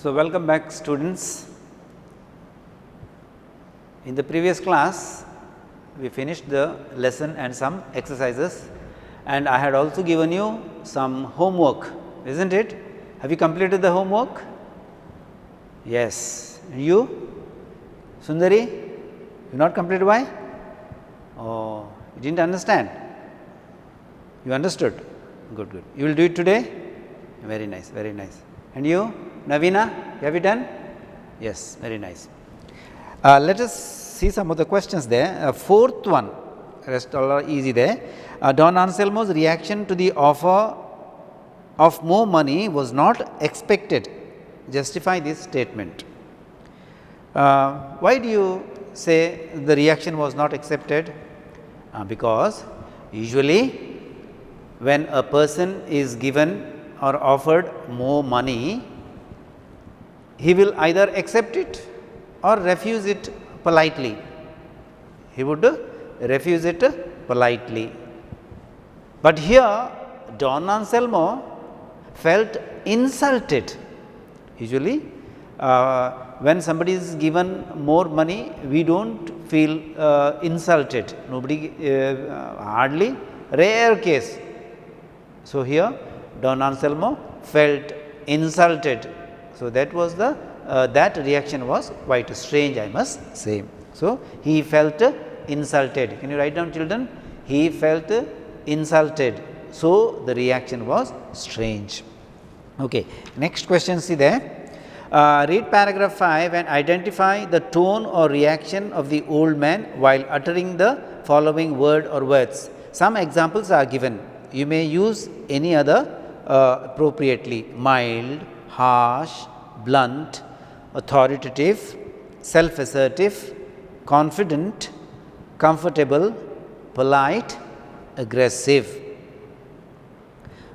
So, welcome back students. In the previous class, we finished the lesson and some exercises, and I had also given you some homework, isn't it? Have you completed the homework? Yes. You? Sundari? You not completed, why? Oh, you didn't understand? You understood? Good, good. You will do it today? Very nice, very nice. And you, Navina, have you done? Yes, very nice. Let us see some of the questions there. Fourth one, rest all are easy there. Don Anselmo's reaction to the offer of more money was not expected. Justify this statement. Why do you say the reaction was not accepted? Because usually when a person is given or offered more money, he will either accept it or refuse it politely. He would refuse it politely. But here Don Anselmo felt insulted. Usually when somebody is given more money, we do not feel insulted. Nobody, hardly, rare case. So, here Don Anselmo felt insulted. So, that was the that reaction was quite strange, I must say. So, he felt insulted. Can you write down, children? He felt insulted. So, the reaction was strange. Okay. Next question, see there. Read paragraph 5 and identify the tone or reaction of the old man while uttering the following word or words. Some examples are given. You may use any other appropriately: mild, harsh, blunt, authoritative, self-assertive, confident, comfortable, polite, aggressive.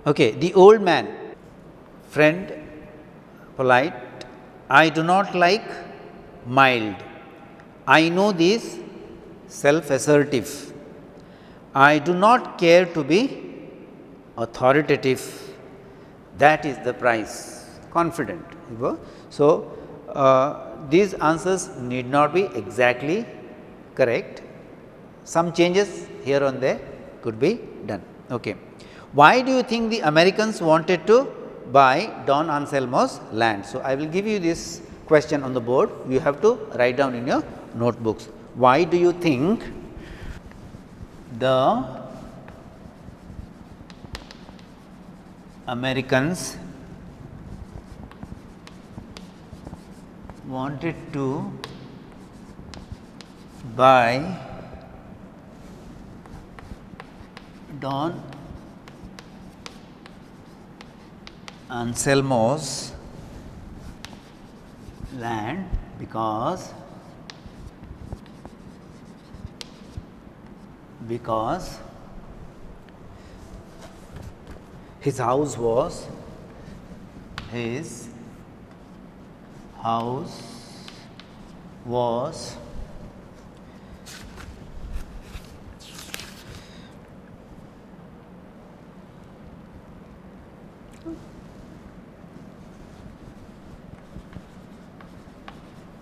Okay, the old man, friend, polite. I do not like mild. I know this, self-assertive. I do not care to be authoritative. That is the price, confident. So, these answers need not be exactly correct. Some changes here and there could be done. Okay. Why do you think the Americans wanted to buy Don Anselmo's land? So, I will give you this question on the board. You have to write down in your notebooks. Why do you think the Americans wanted to buy Don Anselmo's land? Because his house was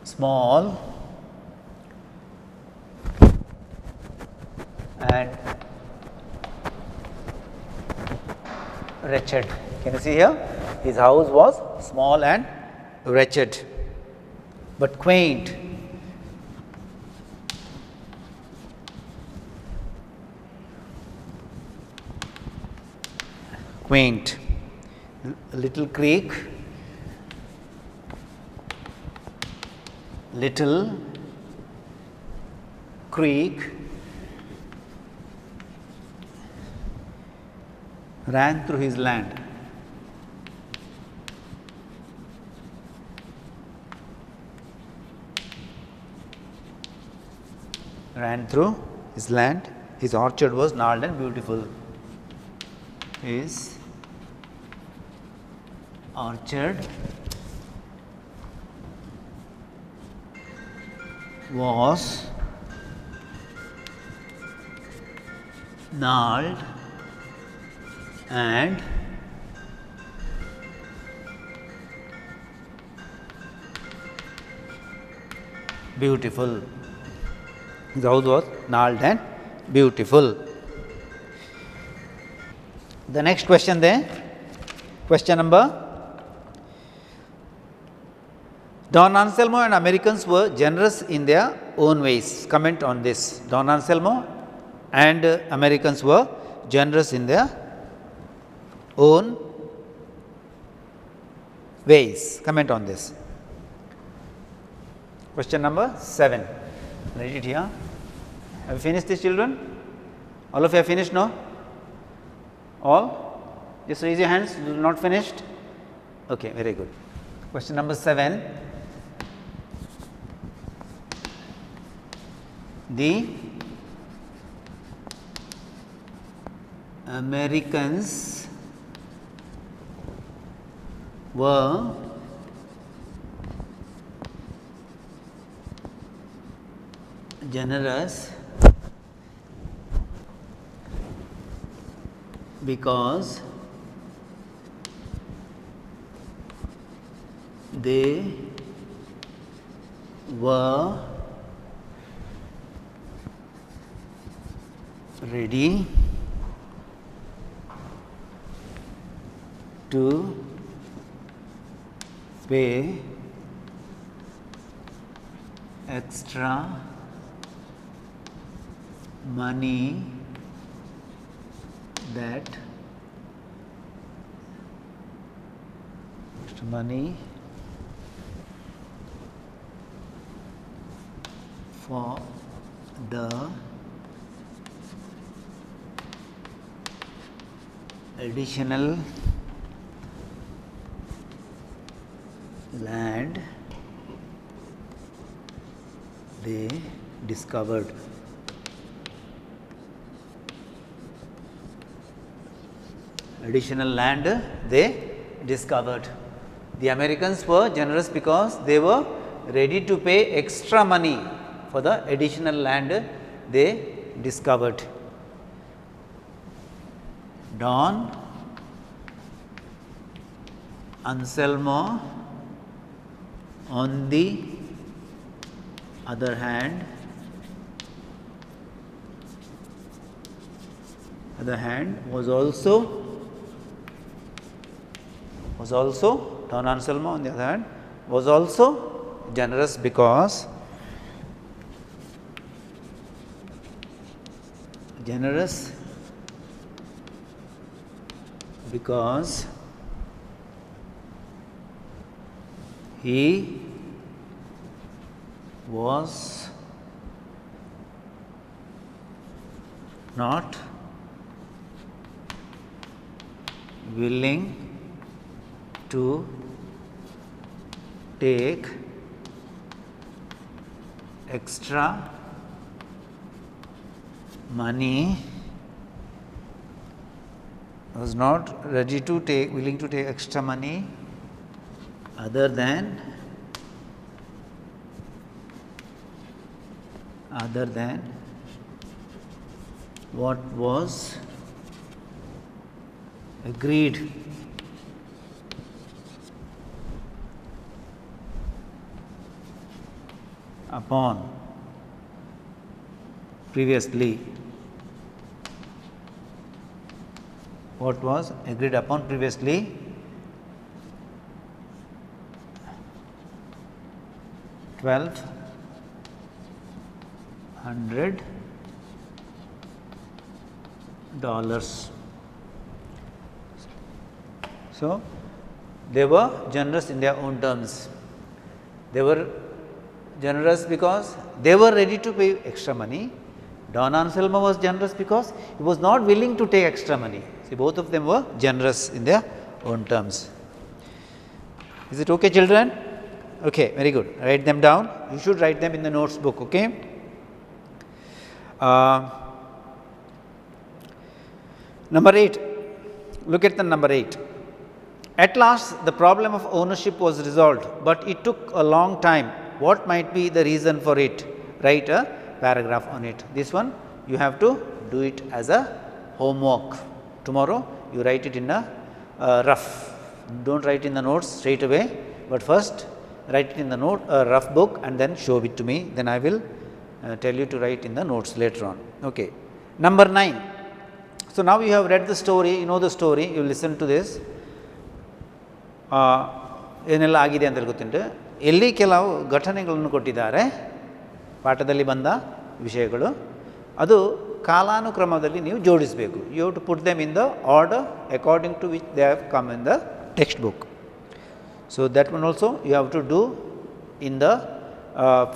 small and wretched. Can you see here? His house was small and wretched, but quaint. Quaint. Little creek, ran through his land. His orchard was gnarled and beautiful. His orchard was gnarled and beautiful. The house was gnarled and beautiful. The next question there, question number. Don Anselmo and Americans were generous in their own ways. Comment on this. Don Anselmo and Americans were generous in their own ways. Comment on this. Question number 7. Write it here. Have you finished this, children? All of you have finished now? All? Just raise your hands. You are not finished? Okay, very good. Question number 7. The Americans were generous because they were ready to pay extra money for the additional land they discovered. Additional land they discovered. The Americans were generous because they were ready to pay extra money for the additional land they discovered. Don Anselmo, on the other hand, was also Don Anselmo on the other hand was also generous because he was not willing to take extra money, was not ready to take, willing to take extra money other than what was agreed upon previously. What was agreed upon previously? $1,200. So, they were generous in their own terms. They were generous because they were ready to pay extra money. Don Anselmo was generous because he was not willing to take extra money. See, both of them were generous in their own terms. Is it okay, children? Okay, very good. Write them down. You should write them in the notes book, okay? Number 8. Look at the number 8. At last, the problem of ownership was resolved, but it took a long time. What might be the reason for it? Write a paragraph on it. This one you have to do it as a homework. Tomorrow you write it in a rough. Don't write in the notes straight away, but first write it in the note, rough book, and then show it to me. Then I will tell you to write in the notes later on. Okay. Number 9. So now you have read the story, you know the story, you listen to this. ಏನೆಲ್ಲ ಆಗಿದೆ ಅಂತ ಗೊತ್ತುಂಟು. ಎಲ್ಲಿ ಕೆಲವು ಘಟನೆಗಳನ್ನು ಕೊಟ್ಟಿದ್ದಾರೆ ಪಾಠದಲ್ಲಿ ಬಂದ ವಿಷಯಗಳು, ಅದು ಕಾಲಾನುಕ್ರಮದಲ್ಲಿ ನೀವು ಜೋಡಿಸಬೇಕು. You have to put them in the order according to which they have come in the textbook. So that one also you have to do in the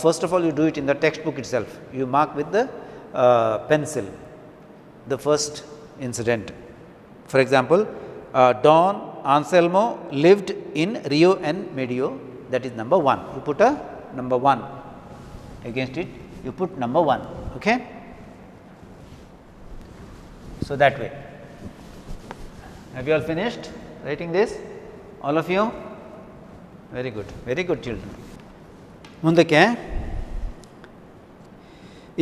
first of all you do it in the textbook itself. You mark with the pencil the first incident. For example, Don Anselmo lived in Rio and Medio, that is number 1. You put a number 1 against it, you put number 1. Okay. So that way. Have you all finished writing this, all of you? Very good children. ಮುಂದಕ್ಕೆ,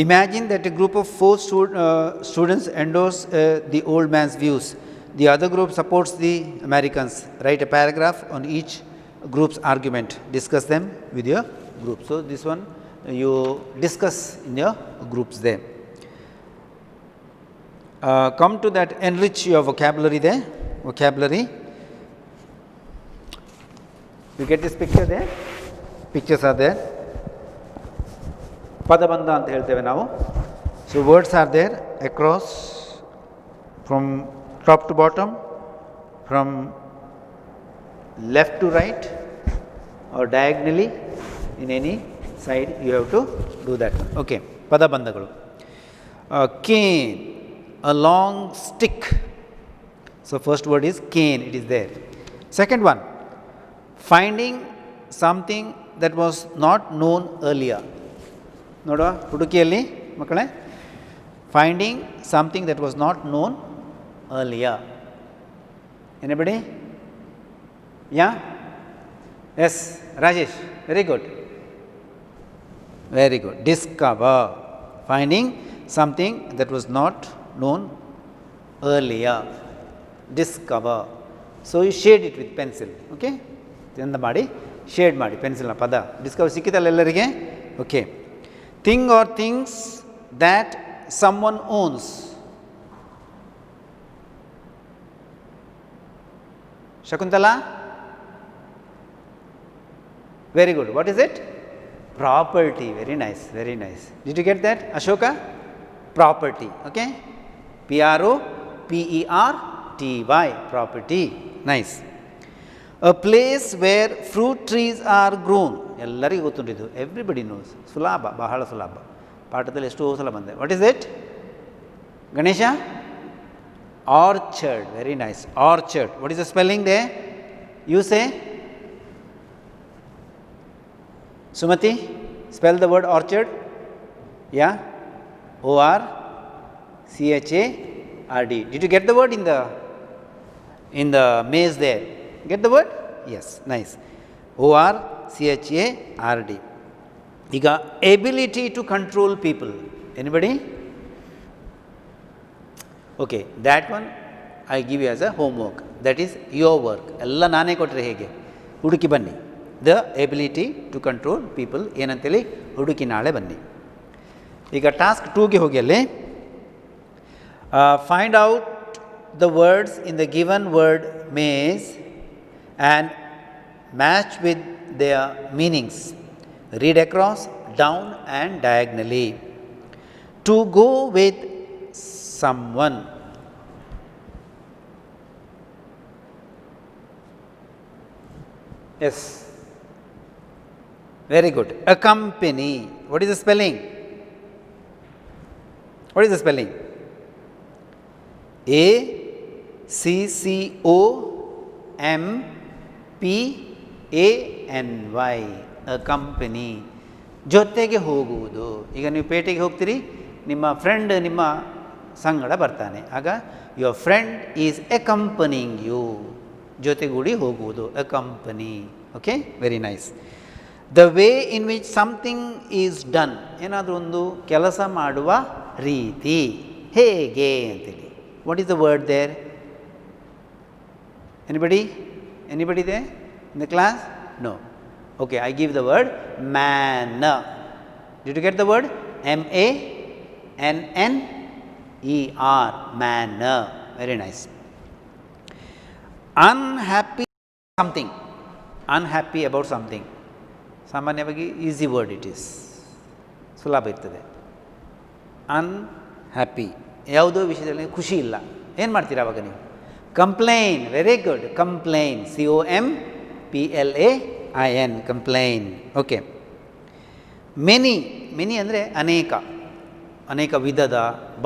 imagine that a group of 4 students endorse the old man's views. The other group supports the Americans. Write a paragraph on each group's argument. Discuss them with your group. So this one you discuss in your groups there. Come to that, enrich your vocabulary there. Vocabulary. You get this picture there? Pictures are there. Padabandha anta helteve ನಾವು. So words are there across, from top to bottom, from left to right, or diagonally in any side. You have to do that. Okay. Padabandhagalu. Cane, a long stick. So first word is cane, it is there. Second one, finding something that was not known earlier. ನೋಡುವ ಹುಡುಕಿಯಲ್ಲಿ ಮಕ್ಕಳೇ, finding something that was not non earlier. Anybody? Yeah? Yes, Rajesh. Very good. Discover. Finding something that was not known earlier. Discover. So you shade it with pencil. Okay? ಚಂದ ಮಾಡಿ shade ಮಾಡಿ ಪೆನ್ಸಿಲ್ನ ಪದ. Discover ಸಿಕ್ಕಿತಲ್ಲ ಎಲ್ಲರಿಗೆ? Okay. Thing R things that someone owns. Shakuntala? Very good. What is it? Property. Very nice. Did you get that, Ashoka? Property. Okay? Property. Property. Nice. A place where fruit trees are grown. ಎಲ್ಲರಿಗೂ ಗೊತ್ತುಂಟಿದ್ದು. Everybody knows. ಸುಲಭ, ಬಹಳ ಸುಲಭ. ಪಾಠದಲ್ಲಿ ಎಷ್ಟೋ ಸಲ ಬಂದೆ. What is it? Ganesha? Orchard. Very nice. Orchard. What is the spelling there? You say? Sumati, spell the word orchard. Yeah? O-R-C-H-A-R-D. Did you get the word in the maze there? Get the word? Yes. Nice. O-R-C-H-A-R-D. ಈಗ ability to control people. Anybody? Okay, that one I give you as a homework. That is your work. ಎಲ್ಲ ನಾನೇ ಕೊಟ್ಟರೆ ಹೇಗೆ? ಹುಡುಕಿ ಬನ್ನಿ. The ability to control people ಏನಂತೇಳಿ ಹುಡುಕಿ ನಾಳೆ ಬನ್ನಿ. ಈಗ ಟಾಸ್ಕ್ 2ಗೆ ಹೋಗಿ ಅಲ್ಲಿ find out the words in the given word maze and match with their meanings. Read across, down and diagonally. To go with someone. Yes. Very good. Accompany. What is the spelling? A-C-C-O-M-P-A-N-Y. Accompany. ಜೊತೆಗೆ ಹೋಗುವುದು. ಈಗ ನೀವು ಪೇಟೆಗೆ ಹೋಗ್ತೀರಿ, ನಿಮ್ಮ friend ನಿಮ್ಮ ಸಂಗಡ ಬರ್ತಾನೆ, ಆಗ your friend is accompanying you. ಜೊತೆಗೂಡಿ ಹೋಗುವುದು, accompany. Okay, very nice. The way in which something is done. ಏನಾದರೂ ಒಂದು ಕೆಲಸ ಮಾಡುವ ರೀತಿ, ಹೇಗೆ ಅಂತೇಳಿ. What is the word there? Anybody there in the class? No. Okay, I give the word man. Did you get the word? M-A-N-N-E-R, man. Very nice. Unhappy something. Unhappy about something. ಸಾಮಾನ್ಯವಾಗಿ easy word it is, ಸುಲಭ ಇರ್ತದೆ. Unhappy, ಯಾವುದೋ ವಿಷಯದಲ್ಲಿ ಖುಷಿ ಇಲ್ಲ, ಏನು ಮಾಡ್ತೀರಾ ಅವಾಗ ನೀವು? Complain. Very good, complain. COMPLAIN, complain. Okay. Many, many ಅಂದರೆ ಅನೇಕ, ಅನೇಕ ವಿಧದ,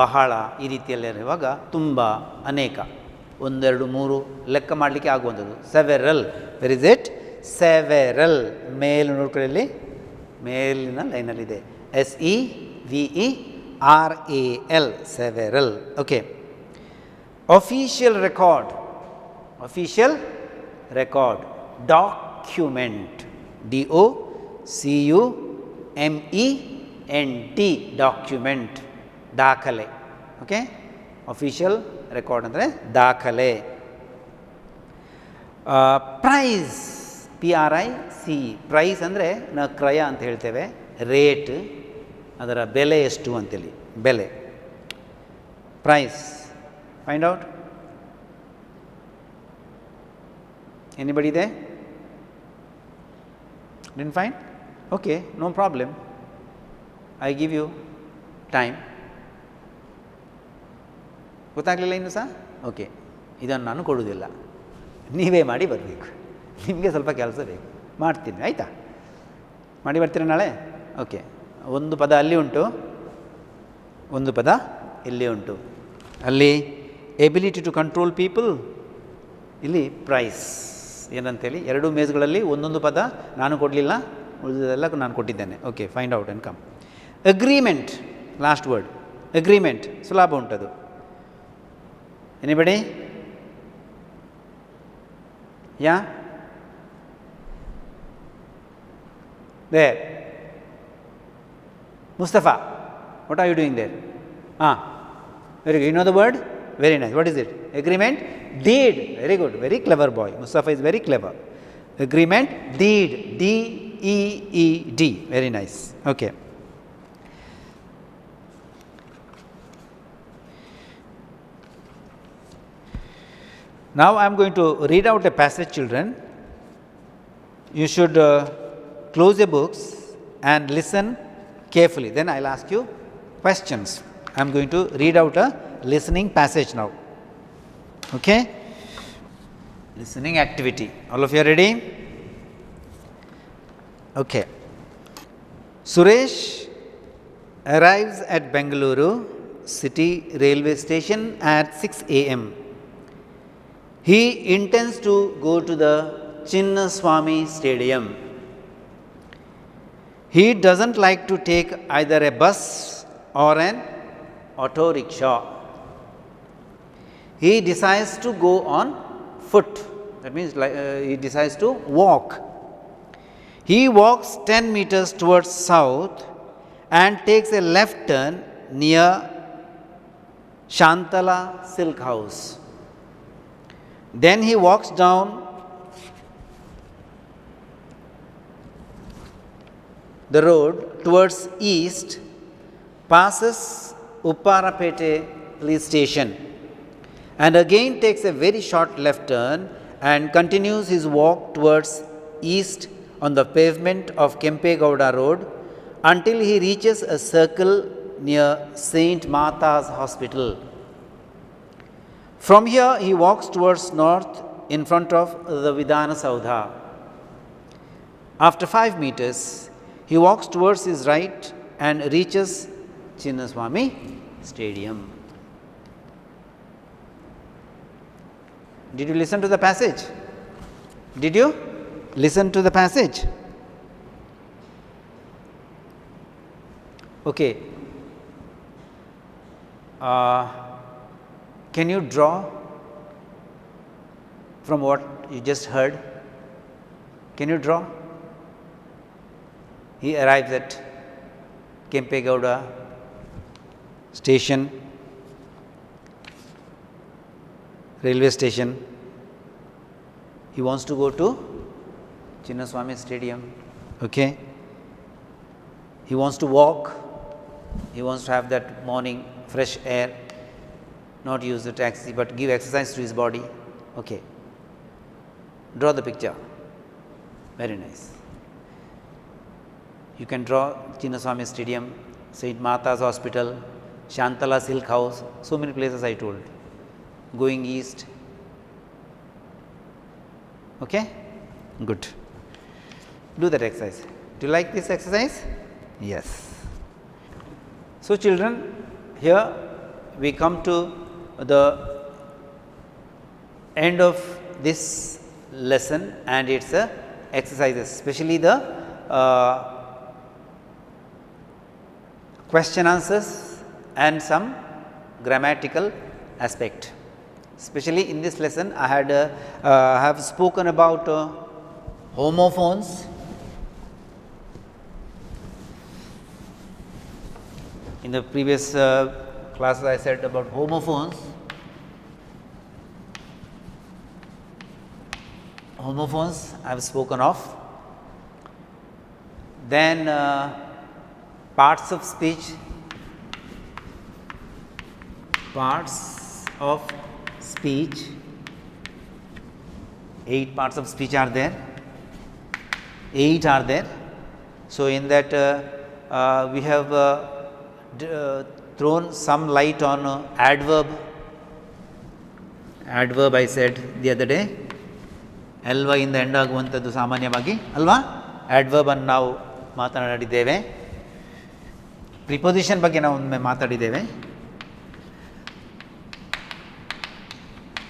ಬಹಳ, ಈ ರೀತಿಯಲ್ಲಿರುವಾಗ ತುಂಬ, ಅನೇಕ, ಒಂದೆರಡು ಮೂರು ಲೆಕ್ಕ ಮಾಡಲಿಕ್ಕೆ ಆಗುವಂಥದ್ದು. Several. Where is it? Several. ಮೇಲ್ ನೋಡ್ಕೊಳ್ಳಿ, ಮೇಲಿನ ಲೈನಲ್ಲಿದೆ. SEVERAL, several. Okay. Official record. Official record. Document. DOCUMENT, document, ದಾಖಲೆ. ಓಕೆ. ಅಫಿಷಿಯಲ್ ರೆಕಾರ್ಡ್ ಅಂದರೆ ದಾಖಲೆ. ಪ್ರೈಸ್, PRIC, ಪ್ರೈಸ್ ಅಂದರೆ ನಾವು ಕ್ರಯ ಅಂತ ಹೇಳ್ತೇವೆ, ರೇಟ್, ಅದರ ಬೆಲೆ ಎಷ್ಟು ಅಂತೇಳಿ, ಬೆಲೆ. ಪ್ರೈಸ್. Find out. ಎನಿಬಡಿ ಇದೆ? Didn't find? Okay, no problem. I give you time. ಗೊತ್ತಾಗಲಿಲ್ಲ ಇನ್ನು ಸಹ? ಓಕೆ, ಇದನ್ನು ನಾನು ಕೊಡುವುದಿಲ್ಲ, ನೀವೇ ಮಾಡಿ ಬರಬೇಕು. ನಿಮಗೆ ಸ್ವಲ್ಪ ಕೆಲಸ ಬೇಕು, ಮಾಡ್ತೀನಿ, ಆಯಿತಾ? ಮಾಡಿ ಬರ್ತೀರಾ ನಾಳೆ? ಓಕೆ. ಒಂದು ಪದ ಅಲ್ಲಿ ಉಂಟು, ಒಂದು ಪದ ಇಲ್ಲಿ ಉಂಟು. ಅಲ್ಲಿ ಎಬಿಲಿಟಿ ಟು ಕಂಟ್ರೋಲ್ ಪೀಪಲ್, ಇಲ್ಲಿ ಪ್ರೈಸ್ ಏನಂತೇಳಿ. ಎರಡೂ ಮೇಜ್ಗಳಲ್ಲಿ ಒಂದೊಂದು ಪದ ನಾನು ಕೊಡಲಿಲ್ಲ, ಉಳಿದೆಲ್ಲ ನಾನು ಕೊಟ್ಟಿದ್ದೇನೆ. Okay, find out and come. Agreement, last word. Agreement ಸುಲಭ ಉಂಟದು. Anybody? Yeah? There. Mustafa, what are you doing there? Very good. You know the word? Very nice. What is it? Agreement? Deed. Very good. Very clever boy. Mustafa is very clever. Agreement, deed. DEED. Very nice. Okay. Now I am going to read out a passage, children. You should close your books and listen carefully. Then I will ask you questions. I am going to read out a listening passage now. Okay? Listening activity. All of you are ready? Okay. Suresh arrives at Bengaluru city railway station at 6 a.m. He intends to go to the Chinnaswamy Stadium. He doesn't like to take either a bus or an auto rickshaw. He decides to go on foot. That means he decides to walk. He walks 10 meters towards south and takes a left turn near Shantala Silk House. Then he walks down the road towards east, passes Upparapete police station, and again takes a very short left turn and continues his walk towards east on the pavement of Kempegowda Road until he reaches a circle near Saint Martha's Hospital. From here he walks towards north in front of the Vidhana Saudha. After 5 meters, he walks towards his right and reaches Chinnaswamy Stadium. Did you listen to the passage? Did you listen to the passage? Okay. Can you draw from what you just heard? Can you draw? He arrives at Kempegowda station, railway station. He wants to go to Chinnaswamy Stadium. Okay. He wants to walk, he wants to have that morning fresh air, not use the taxi, but give exercise to his body. Okay. Draw the picture. Very nice. You can draw Chinnaswamy Stadium, St. Martha's Hospital, Shantala Silk House, so many places I told. Going east. Okay? Good. Do that exercise. Do you like this exercise? Yes. So, children, here we come to the end of this lesson and its exercises, especially the question answers and some grammatical aspect. Especially in this lesson, I have spoken about homophones. In the previous classes, I said about homophones. Homophones I have spoken of. Then parts of speech. Parts of speech. 8 parts of speech are there. 8 are there. So, in that we have thrown some light on adverb. Adverb I said the other day. Alva ಇಂದ end ಆಗುವಂಥದ್ದು ಸಾಮಾನ್ಯವಾಗಿ ಅಲ್ವಾ. Adverb ಅನ್ನು ನಾವು ಮಾತನಾಡಿದ್ದೇವೆ. Preposition ಬಗ್ಗೆ ನಾವು ಒಮ್ಮೆ ಮಾತಾಡಿದ್ದೇವೆ.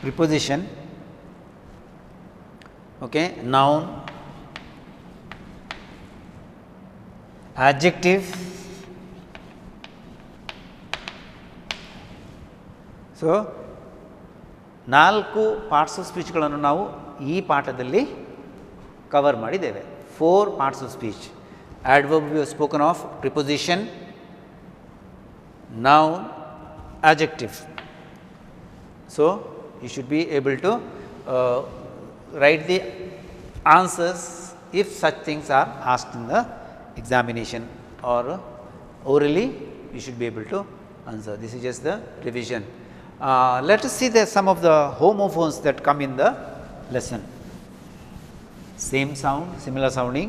Preposition, okay, noun, adjective. So 4 parts of ಸ್ಪೀಚ್ಗಳನ್ನು ನಾವು ಈ ಪಾಠದಲ್ಲಿ ಕವರ್ ಮಾಡಿದ್ದೇವೆ. 4 parts of speech. Adverb we have spoken of, preposition, noun, adjective. So, you should be able to write the answers if such things are asked in the examination or orally you should be able to answer. This is just the revision. Let us see some of the homophones that come in the lesson. Same sound, similar sounding.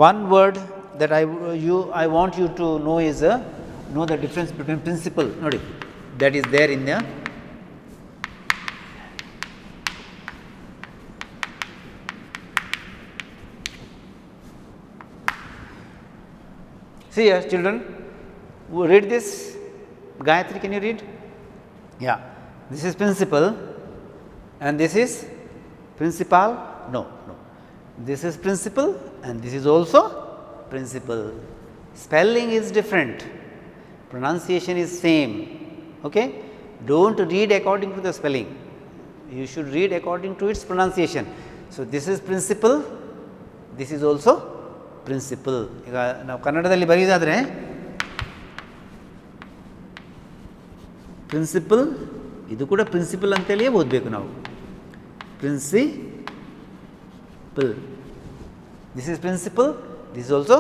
One word that I want you to know is know the difference between principle. Nodi, that is there in the see here, children, read this. Gayatri, can you read? Yeah, this is principle and this is principal. No, no, this is principle and this is also principle. Spelling is different, pronunciation is same. Okay, don't read according to the spelling, you should read according to its pronunciation. So, this is principle, this is also principle. ಈಗ ನಾವು ಕನ್ನಡದಲ್ಲಿ ಬರೆಯೋದಾದರೆ principal, ಇದು ಕೂಡ principal ಅಂತೇಳಿಯೇ ಓದಬೇಕು ನಾವು. Principle, this is principle, this is also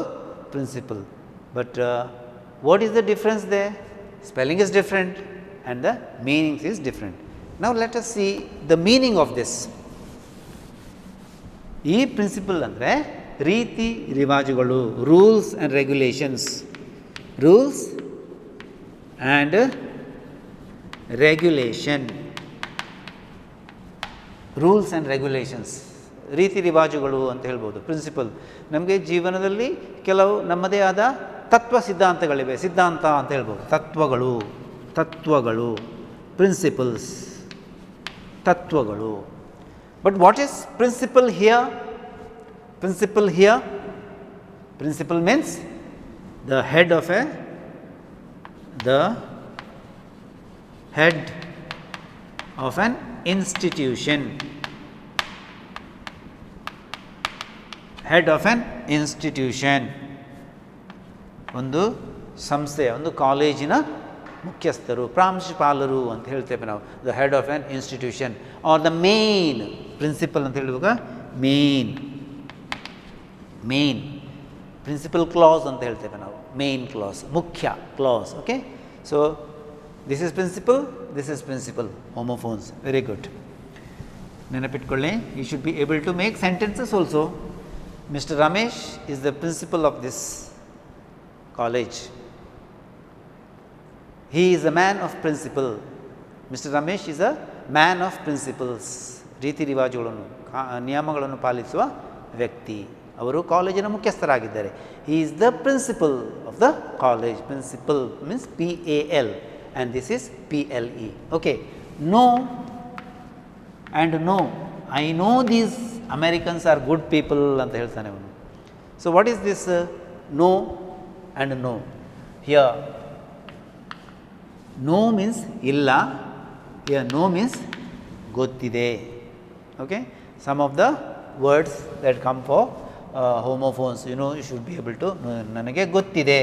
principle. But what is the difference there? Spelling is different and the meanings is different. Now, let us see the meaning of this. ಈ principle ಅಂದರೆ ರೀತಿ ರಿವಾಜುಗಳು, rules and regulations. Rules and regulation, rules and regulations, ರೀತಿ ರಿವಾಜುಗಳು ಅಂತ ಹೇಳ್ಬೋದು. Principal, ನಮಗೆ ಜೀವನದಲ್ಲಿ ಕೆಲವು ನಮ್ಮದೇ ಆದ ತತ್ವ ಸಿದ್ಧಾಂತಗಳಿವೆ, ಸಿದ್ಧಾಂತ ಅಂತ ಹೇಳ್ಬೋದು. ತತ್ವಗಳು, ತತ್ವಗಳು, ಪ್ರಿನ್ಸಿಪಲ್ಸ್, ತತ್ವಗಳು. But what is principle here? Principle here, principle means the head of an institution. Head of an institution. ಒಂದು ಸಂಸ್ಥೆಯ, ಒಂದು ಕಾಲೇಜಿನ ಮುಖ್ಯಸ್ಥರು, ಪ್ರಾಂಶುಪಾಲರು ಅಂತ ಹೇಳ್ತೇವೆ ನಾವು. The head of an institution or the main principal ಅಂತ ಹೇಳುವಾಗ ಮೇನ್ ಪ್ರಿನ್ಸಿಪಲ್ ಕ್ಲಾಸ್ ಅಂತ ಹೇಳ್ತೇವೆ ನಾವು, ಮೇನ್ ಕ್ಲಾಸ್, ಮುಖ್ಯ class. Okay, so this is principal homophones. Very good, ನೆನಪಿಟ್ಕೊಳ್ಳಿ. You should be able to make sentences also. Mister Ramesh is the principal of this college. He is a man of principle. Mr. Ramesh is a man of principles. ರೀತಿ ರಿವಾಜುಗಳನ್ನು, ನಿಯಮಗಳನ್ನು ಪಾಲಿಸುವ ವ್ಯಕ್ತಿ. ಅವರು ಕಾಲೇಜಿನ ಮುಖ್ಯಸ್ಥರಾಗಿದ್ದಾರೆ. He is the principal of the college. Principal means PAL and this is PLE. Okay. No and no. I know these Americans are good people ಅಂತ ಹೇಳ್ತಾನೆ ಅವನು. So what is this no and no? Here no means illa, here no means gottide. Okay, some of the words that come for homophones, you know, you should be able to know. Nanage gottide,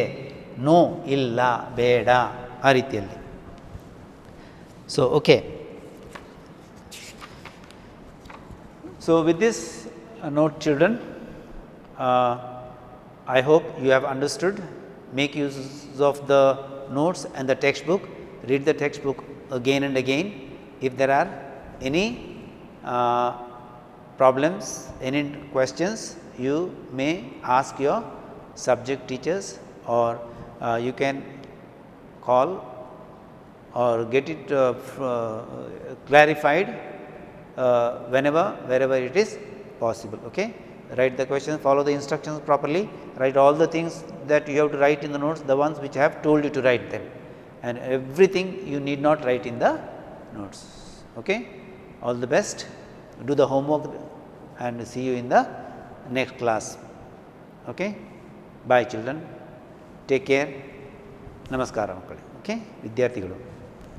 no, illa, beda, ಆ ರೀತಿಯಲ್ಲಿ. So okay, so with this note children, I hope you have understood. Make use of the notes and the textbook. Read the textbook again and again. If there are any problems, any questions, you may ask your subject teachers, or you can call or get it clarified wherever it is possible. Okay, write the questions, follow the instructions properly, write all the things that you have to write in the notes, the ones which I have told you to write them, and everything you need not write in the notes. Okay, all the best, do the homework and see you in the next class. Okay, bye children, take care, namaskara makkale. Okay, ವಿದ್ಯಾರ್ಥಿಗಳು.